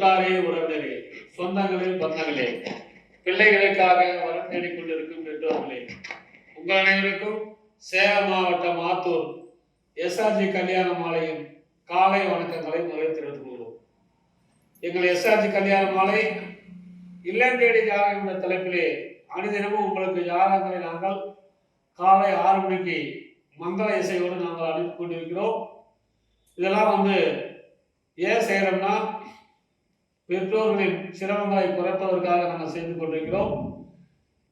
உற்றாரே உறவினரே, சொந்தங்களே பந்தங்களே, பிள்ளைகளுக்காக வரம் தேடிக்கொண்டிருக்கும் பெற்றோர்களே, உங்கள் அனைவருக்கும் சேலம் மாவட்டம் ஆத்தூர் எஸ்ஆர்ஜி கல்யாண மாலையின் காலை வணக்கங்களை முதலில் தெரிவித்துக் கொள்வோம். எங்கள் எஸ்ஆர்ஜி கல்யாண மாலை இல்லம் தேடி ஜாதகம் என்ற தலைப்பிலே அனுதினமும் உங்களுக்கு ஜாதகங்களை நாங்கள் காலை 6 மணிக்கு மங்கள இசையோடு நாங்கள் அனுப்பி கொண்டிருக்கிறோம். இதெல்லாம் ஏன் செய்யறோம்னா பெற்றோர்களின் சிரமங்களை குறைப்பதற்காக நாங்கள் செய்து கொண்டிருக்கிறோம்.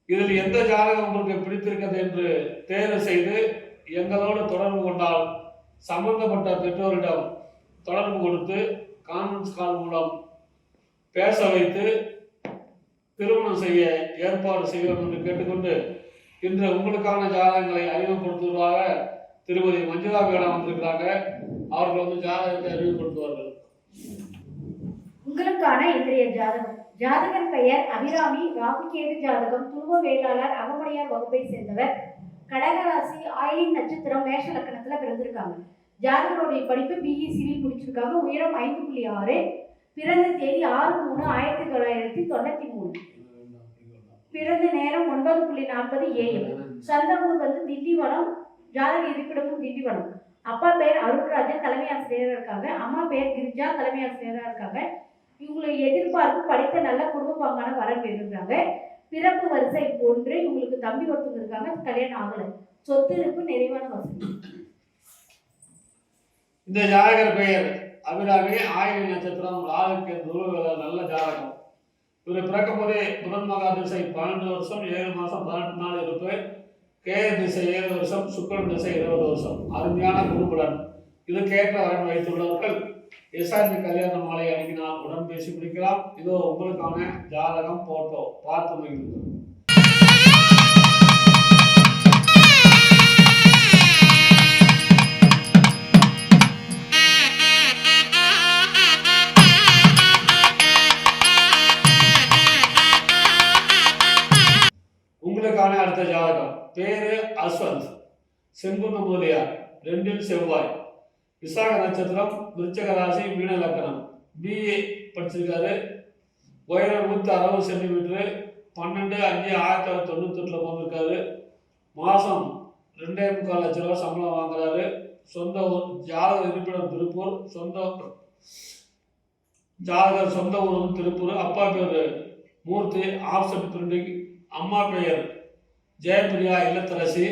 இதில் எந்த ஜாதகம் உங்களுக்கு பிடித்திருக்கிறது என்று தேர்வு செய்து எங்களோடு தொடர்பு கொண்டால் சம்பந்தப்பட்ட பெற்றோரிடம் தொடர்பு கொடுத்து கான்ஃபரன்ஸ் கால் மூலம் பேச வைத்து திருமணம் செய்ய ஏற்பாடு செய்வோம் என்று கேட்டுக்கொண்டு இன்று உங்களுக்கான ஜாதகங்களை அறிமுகப்படுத்துவதாக திருமதி மஞ்சுளா மேடம் வந்திருக்கிறாங்க. அவர்கள் ஜாதகத்தை அறிமுகப்படுத்துவார்கள். உங்களுக்கான இன்றைய ஜாதகம். ஜாதகர் பெயர் அபிராமி. ராகுகேது ஜாதகம். துருவ வேளாளர், அகமுடையார் வகுப்பை சேர்ந்தவர். கடகராசி, ஆயிலின் நட்சத்திரம், மேஷ லக்கணத்துல பிறந்திருக்காங்க. ஜாதகருடைய படிப்பு பிஇ சிவில் முடிச்சிருக்காங்க. உயரம் 5.6. பிறந்த தேதி 6/3/1993. பிறந்த நேரம் 9:40 AM. சொந்த ஊர் திண்டிவனம். ஜாதக இருப்பிடமும் திண்டிவனம். அப்பா பேர் அருள்ராஜன், தலைமை ஆசிரியராக இருக்காங்க. அம்மா பேர் கிரிஜா, தலைமை ஆசிரியராக இருக்காங்க. இவங்களுடைய எதிர்பார்ப்பு படித்த நல்ல குடும்ப பாங்கான வரன் வேண்டுங்கிறாங்க. பிறப்பு வரிசை 1. இவங்களுக்கு தம்பி ஒருத்தங்க இருக்காங்க, கல்யாணம் ஆகல. சொத்து இருப்பு, நிறைவான வசதி. இந்த ஜாதகர் பெயர் அபிராமி. ஆயிலை நட்சத்திரம், ராகுக்கு நல்ல ஜாதகம். இவர் பிறக்கும் போதே புதன் மகா திசை 12 வருஷம் 7 மாசம் 18 நாள் இருப்பு. கேது திசை 7 வருஷம், சுக்கிரன் திசை 20 வருஷம். அருமையான குருபுடன் இதுக்கேற்ற வரன் வைத்துள்ளவர்கள் எஸ்ஆர்ஜி கல்யாண மாலை அணுகினால் உடன் பேசி பிடிக்கலாம். இதோ உங்களுக்கான ஜாதகம் போட்டோ பார்த்து மகிழ்ந்து. உங்களுக்கான அடுத்த ஜாதகம். பேரு அஸ்வந்த், செங்குந்த மூலியார், 2 செவ்வாய், விசாக நட்சத்திரம், விருச்சக ராசி, மீன லக்கணம். பிஏ படிச்சிருக்காரு. உயரம் 160 சென்டிமீட்டரு. 12/5/1998 பிறந்திருக்காரு. மாதம் 2.25 லட்சம் ரூபாய் சம்பளம் வாங்குறாரு. சொந்த ஜாதக இருப்பிடம் திருப்பூர். ஜாதகர் சொந்த ஊரும் திருப்பூர். அப்பா பேர் மூர்த்தி, ஆப்செட் பிரிண்டிங். அம்மா பெயர் ஜெயபிரியா, இல்லத்தரசி.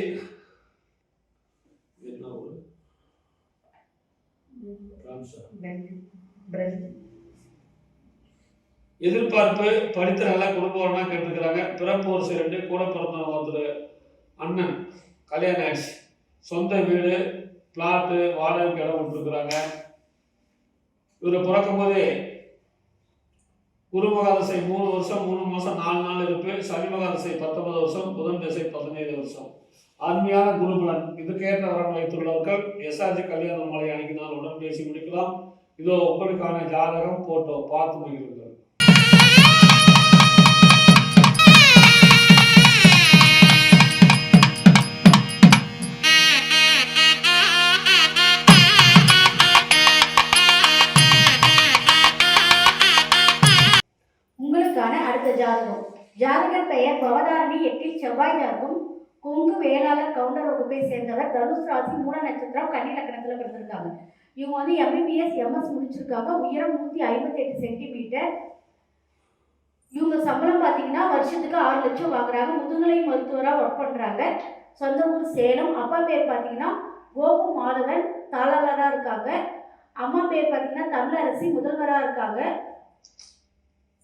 எதிர்பார்ப்பு படித்த நல்ல குடும்பம்னா கேட்டிருக்கிறாங்க. பிறப்பு ஒரு 2. கூட பிறந்தவங்க ஒருத்தர் அண்ணன், கல்யாணம் ஆயிடுச்சு. சொந்த வீடு, பிளாட்டு, வாடகைக்கு இடம் விட்டுருக்குறாங்க. இவரை பிறக்கும் போதே குரு மகாதசை 3 வருஷம் 3 மாசம் 4 நாள் இருப்பு. சனி மகாதசை 19 வருஷம், புதன் திசை 15 வருஷம். அருமையான குருபலன் இதுக்கேற்ற வரன் வைத்துள்ளவர்கள் எஸ்ஆர்ஜி கல்யாண மாலை அணுகினால் உடன் பேசி முடிக்கலாம். இதோ உங்களுக்கான ஜாதகம் போட்டோ பார்த்து மகிழ்கிறது. உங்களுக்கான அடுத்த ஜாதகம். ஜாதகர் பெயர் பவதாரணி. 8 செவ்வாய் ஜாதகம். கொங்கு வேளாளர், கவுண்டர் வகுப்பை சேர்ந்தவர். தனுஷ் ராசி, மூல நட்சத்திரம், கன்னி லக்கணத்துல பிறந்திருக்காங்க. இவங்க MBBS MS முடிச்சிருக்காங்க. உயரம் 158 சென்டிமீட்டர். இவங்க சம்பளம் பார்த்தீங்கன்னா வருஷத்துக்கு 6 லட்சம் வாங்குறாங்க. முதுகலை மருத்துவராக ஒர்க் பண்றாங்க. சொந்த ஊர் சேலம். அப்பா பேர் பார்த்தீங்கன்னா கோபு மாதவன், தாளராக இருக்காங்க. அம்மா பேர் பார்த்தீங்கன்னா தமிழரசி, முதல்வராக இருக்காங்க.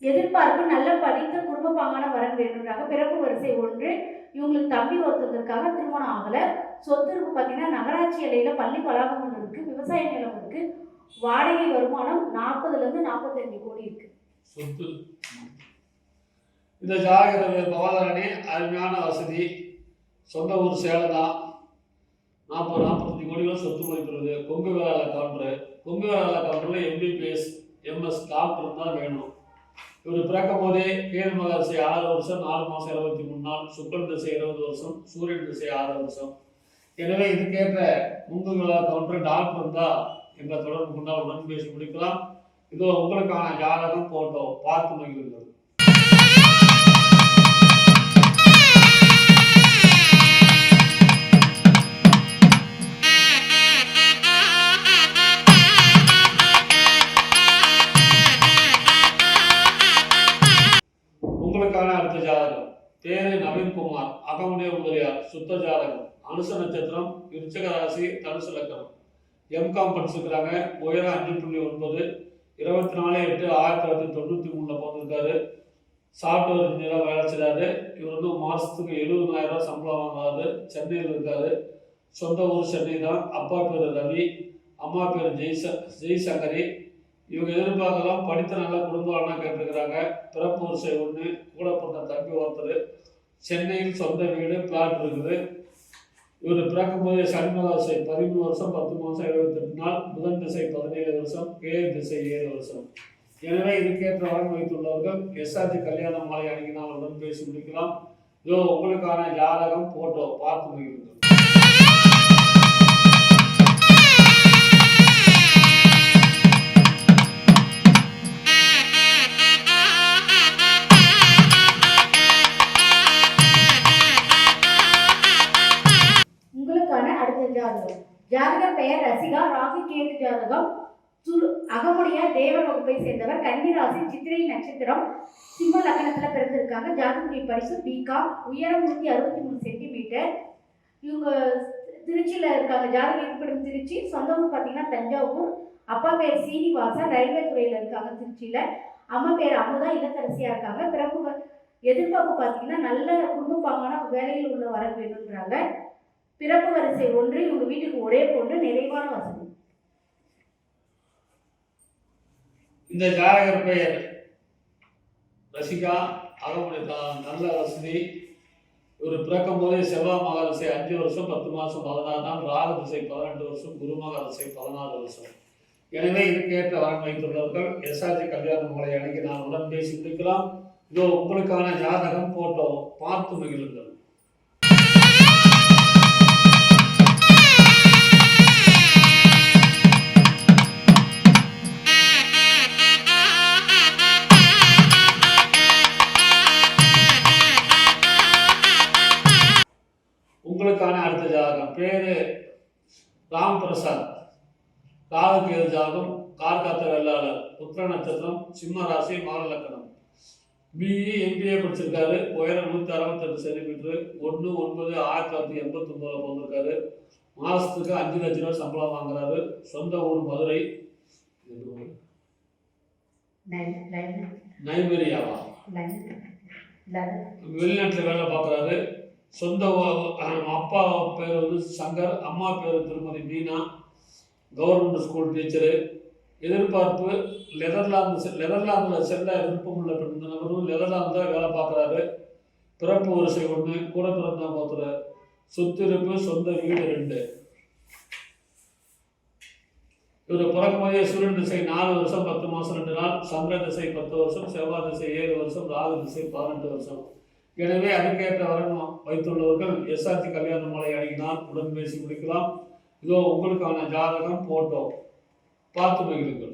எதிர்பார்ப்பு நல்ல படித்த குடும்ப பாங்கான வரன் வேண்டுறாங்க. பிறப்பு வரிசை 1. இவங்களுக்கு தம்பி ஒருத்தர் இருக்காங்க, திருமணம் ஆகல. சொத்து இருப்பு பார்த்தீங்கன்னா நகராட்சி எல்லையில பள்ளி வளாகம் ஒன்று இருக்கு, விவசாய நிலம் இருக்கு. வாடகை வருமானம் 40-45 கோடி இருக்கு. சொத்து இந்த ஜாதகர் பவதாரணி. அருமையான வசதி. சொந்த ஊர் சேலம் தான். 40-45 கோடிகள் சொத்து மதிப்பிடுறது. கொங்கு வேளாள கவுண்டர். கொங்கு வேளாள கவுண்டர்ல MBBS MS டாக்டர் தான் வேணும். இவர் பிறக்கும் போதே கேது மகாதசை 6 வருஷம் 4 மாசம் 23 நாள். சுக்கிரன் திசை 20 வருஷம், சூரியன் திசை 6 வருஷம். எனவே இதுக்கேற்ற முங்குகளா கவுண்டர் டாக்டர் இருந்தால் எங்களை தொடர்பு கொண்டால் உடன் பேசி முடிக்கலாம். இதோ உங்களுக்கான ஜாதகம் போட்டோ பார்த்து மகிழுங்கள். உங்களுக்கான அடுத்த ஜாதகம் பேரு நவீன்குமார், அகமுடைய முதலியார், சுத்த ஜாதகம், அனுச நட்சத்திரம், விருச்சிக ராசி, தனுசு லக்னம், எம்காம் படிச்சிருக்கிறாங்க, உயரம் 5.9, 24/8/1993 பிறந்திருக்காரு. சாஃப்ட்வேர் இன்ஜினியராக வேலை செய்கிறாரு. இவர் வந்து மாதத்துக்கு 70,000 சம்பளம் வாங்குறாரு. சென்னையில் இருக்காரு. சொந்த ஊர் சென்னை தான். அப்பா பேர் ரவி, அம்மா பேர் ஜெய்சங்கரி. இவங்க எதிர்பார்க்கலாம் படித்த நல்ல குடும்பம்னா கேட்டிருக்கிறாங்க. பிறப்பு வரிசை 1, கூட பிறந்த தம்பி ஒருத்தர், சென்னையில் சொந்த வீடு, பிளாட் இருக்குது. இவர் பிறக்கும்போது சனி மகாசை 13 வருஷம் 10 மாதம் 78 நாள், புதன் திசை 17 வருஷம், கேது திசை 7 வருஷம். எனவே இதுக்கேற்ற வரன் வைத்துள்ளவர்கள் எஸ்ஆர்ஜி கல்யாண மாலை அணுகினால் உடன் பேசி முடிக்கலாம். இதோ உங்களுக்கான ஜாதகம் போட்டோ பார்த்து முடியுங்கள். உங்களுக்கான அடுத்த ஜாதகம். ஜாதகர் பெயர் ரசிகா, ராகு கேது ஜாதகம், அகமுடையார் தேவர் வகுப்பை சேர்ந்தவர், கன்னிராசி, சித்திரை நட்சத்திரம், சிம்ம லக்னத்துல பிறந்திருக்காங்க. ஜாதகத்துடைய படிப்பு பிகாம், உயரம் 163 சென்டிமீட்டர். இவங்க திருச்சியில் இருக்காங்க. ஜாதகம் இருப்பிடம் திருச்சி, சொந்த ஊர் பார்த்தீங்கன்னா தஞ்சாவூர். அப்பா பேர் சீனிவாசன், ரயில்வே துறையில் இருக்காங்க திருச்சியில். அம்மா பேர் அமுதா, இல்லத்தரசியாக இருக்காங்க. பிறப்பு எதிர்பார்ப்பு பார்த்தீங்கன்னா நல்ல குடும்பப்பாங்கான வேலையில் உள்ள வர வேணுன்றாங்க. பிறப்பு வரிசை 1, இவங்க வீட்டுக்கு ஒரே பொண்ணு, நிறைவான வசதி. இந்த ஜாதகர் பெயர் ரசிகா, அகமுடைய நல்ல வசதி. இவர் பிறக்கும் போதே செவ்வாய் மகாதசை 5 வருஷம் 10 மாதம் 16 நாள், ராகு திசை 18 வருஷம், குரு மகாதசை 14 வருஷம். எனவே இதுக்கேற்ற வரன் வைத்துள்ளவர்கள் எஸ்ஆர்ஜி கல்யாண மாலை அணுகி நான் உடன் பேசி முடிக்கலாம். இதோ உங்களுக்கான ஜாதகம் போட்டோ பார்த்து மகிழுங்கள். உங்களுக்கான அடுத்த ஜாதகம் பேரு ராம் பிரசாத், ராகு கேது ஜாதகம், கார்காத்த வெள்ளாளர், உத்திர நட்சத்திரம், சிம்ம ராசி, மகர லக்னம். பிஇ எம்பிஏ படிச்சிருக்காரு. உயரம் 168 சென்டிமீட்டர், 1/9/1989 பிறந்திருக்காரு. மாதத்துக்கு 5 லட்ச ரூபாய் சம்பளம் வாங்குறாரு. சொந்த ஊர் மதுரை. நைபீரியாவா, வெளிநாட்டில் வேலை பார்க்குறாரு. சொந்த அப்பா பேர் வந்து சங்கர், அம்மா பேர் திருமதி மீனா, கவர்மெண்ட் ஸ்கூல் டீச்சரு. எதிர்பார்ப்பு நெதர்லாந்தில் செல்ல விருப்பம் உள்ள நபரும் நெதர்லாந்து தான் வேலை பார்க்குறாரு. பிறப்பு வரிசை 1, கூட பிறந்த ஒருத்தர், சொத்திருப்பு, சொந்த வீடு 2. இவர் பிறக்கும்போதே சூரியன் திசை 4 வருஷம் 10 மாதம் 2 நாள், சந்திர திசை 10 வருஷம், செவ்வாய் திசை 7 வருஷம், ராகு திசை 18 வருஷம். எனவே அதுக்கேற்ற வரன் வைத்துள்ளவர்கள் எஸ்ஆர்ஜி கல்யாண மாலை அணுகினால் உடன் பேசி முடிக்கலாம். இதோ உங்களுக்கான ஜாதகம் போட்டோ பார்த்து மகிழுங்கள்.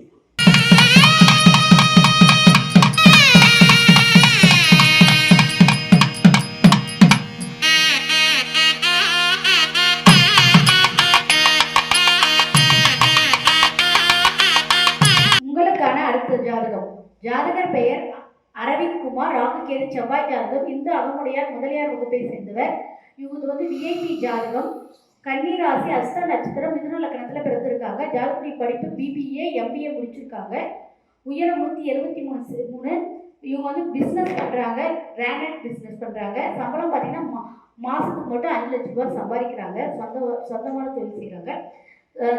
உங்களுக்கான அடுத்த ஜாதகம். ஜாதகர் பெயர் அரவிந்த் குமார், ராகு கேது செவ்வாய் ஜாதகம், இந்த அகமுடையார் முதலியார் வகுப்பை சேர்ந்தவர். இவங்க வந்து விஐபி ஜாதகம், கன்னிராசி, அஸ்த நட்சத்திரம், மிதுன லக்னத்தில் பிறந்திருக்காங்க. ஜாதகத்துடைய படிப்பு பிபிஏ எம்பிஏ முடிச்சிருக்காங்க. உயரம் 173. இவங்க வந்து பிஸ்னஸ் பண்ணுறாங்க, கிரானைட் பிஸ்னஸ் பண்ணுறாங்க. சம்பளம் பார்த்தீங்கன்னா மாதத்துக்கு மட்டும் 5 லட்ச ரூபாய் சம்பாதிக்கிறாங்க. சொந்தமான தொழில் செய்கிறாங்க.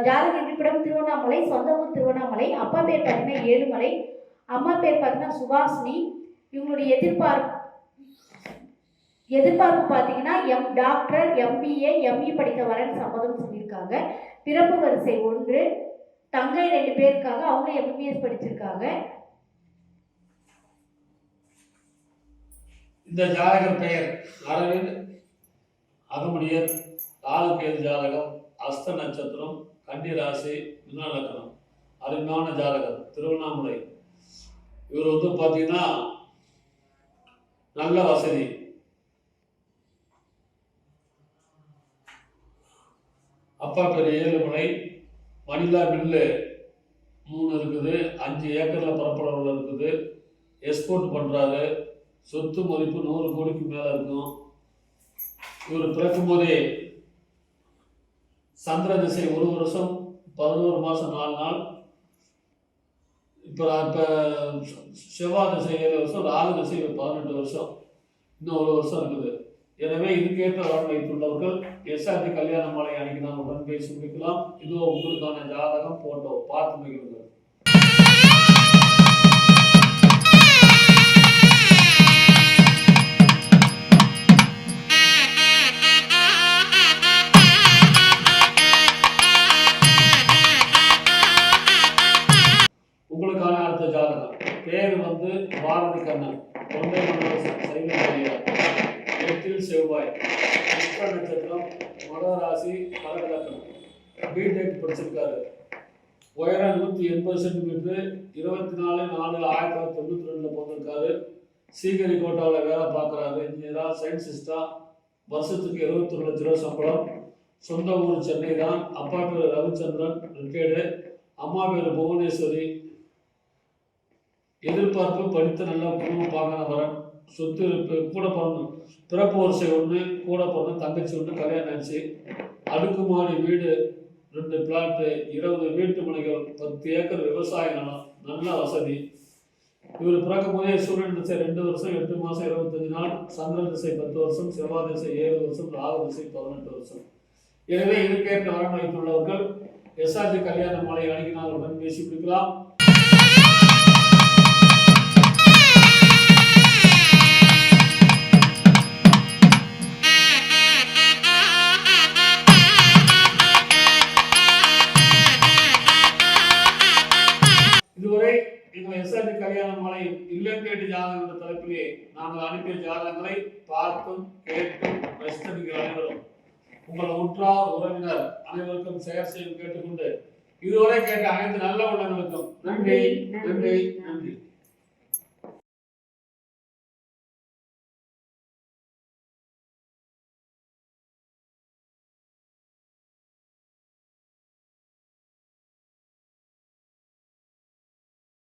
ஜாதக இருப்பிடம் திருவண்ணாமலை, சொந்த ஊர் திருவண்ணாமலை. அப்பா பேர் பார்த்தீங்கன்னா ஏழுமலை, அம்மா பேர் பார்த்தீங்கன்னா சுபாஷினி. இவங்களுடைய எதிர்பார்ப்பு பார்த்தீங்கன்னா டாக்டர், எம்பிஏ எம்இ படித்த வரன் சம்மதம் சொல்லியிருக்காங்க. பிறப்பு வரிசை 1, தங்கை 2 பேர் இருக்காங்க, அவங்க எம்பிபிஎஸ் படிச்சிருக்காங்க. இந்த ஜாதகர் பெயர் அரவிந்த், அகமுடையர், ராகு கேது ஜாதகம், அஸ்த நட்சத்திரம், கன்னி ராசி, மிதுன லக்னம். அருமையான ஜாதகர், திருவண்ணாமலை. இவர் வந்து பார்த்தீங்கன்னா நல்ல வசதி, அப்பா பேர் ஏழுமலை, மணிலா மில்லு 3 இருக்குது, 5 ஏக்கர்ல பரப்பளவில் இருக்குது, எக்ஸ்போர்ட் பண்றாரு, சொத்து மதிப்பு 100 கோடிக்கு மேல இருக்கும். இவர் பிறக்கும் போதே சந்திர திசை 1 வருஷம் 11 மாசம் 4 நாள். இப்போ செவ்வாய் திசை 7 வருஷம், ராகு திசை 18 வருஷம், இன்னும் 1 வருஷம் இருக்குது. எனவே இதுக்கேற்ற வரன் வைத்துள்ளவர்கள் எஸ்ஆர்டி கல்யாண மாலை அன்னைக்கு நாம் உடன் பேசி முடிக்கலாம். இதோ உங்களுக்கான ஜாதகம் போட்டோ பார்த்து மகிழ்வுகள். உங்களுக்கான அடுத்த ஜாதகம். பேர் வந்து பாரதி கண்ணன், தொண்டை மண்டல சைவ, 8ல் செவ்வாய், உத்திர நட்சத்திரம், மகராசி, கடகலக்கணம், பிடெக் படிச்சிருக்காரு. உயரம் 180 சென்டிமீட்டர், 24/4/1992 பிறந்திருக்காரு. ஸ்ரீஹரிகோட்டாவில் வேலை பார்க்குறாரு, இன்ஜினியரா, சயின்டிஸ்டா. வருஷத்துக்கு 71 லட்ச ரூபா சம்பளம். சொந்த ஊர் சென்னை தான். அப்பா பேர் ரவிச்சந்திரன், ரிட்டையர்டு. அம்மா பேர் புவனேஸ்வரி. எதிர்பார்ப்பு படித்த நல்ல குடும்பம் பார்க்கணும் வரன். சொத்து கூட பிறந்தோம், பிறப்பு வரிசை 1, கூட பிறந்த தங்கச்சி 1, கல்யாணம் ஆச்சு. அடுக்குமாடி வீடு, 2 பிளாட்டு, 20 வீட்டு மனைகள், 10 ஏக்கர் விவசாய நிலம், நல்ல வசதி. இவர் பிறக்கும் போதே சூரியன் திசை 2 வருஷம் 8 மாசம் 25 நாள், சந்திரன் திசை 10 வருஷம், செவ்வாய் திசை 7 வருஷம், ராகு திசை 18 வருஷம். எனவே இதுக்கேற்ற வரன் வைத்துள்ளவர்கள் எஸ்ஆர்டி கல்யாண மாலை அன்னைக்கு நாங்கள் உடன் பேசி பிடிக்கலாம். இதுவரை எங்கள் எஸ்ஆர்டி கல்யாண மாலை இல்லம் கேட்டு ஜாதகம் என்ற தலைப்பிலே நாங்கள் அனுப்பிய ஜாதகங்களை பார்த்தும் கேட்டும் ரசித்தவர்கள் அனைவரும் உங்கள் உற்றார் உறவினர் அனைவருக்கும் ஷேர் செய்து கேட்டுக்கொண்டு இதுவரை கேட்ட அனைத்து நல்ல உள்ளங்களுக்கும் நன்றி நன்றி நன்றி.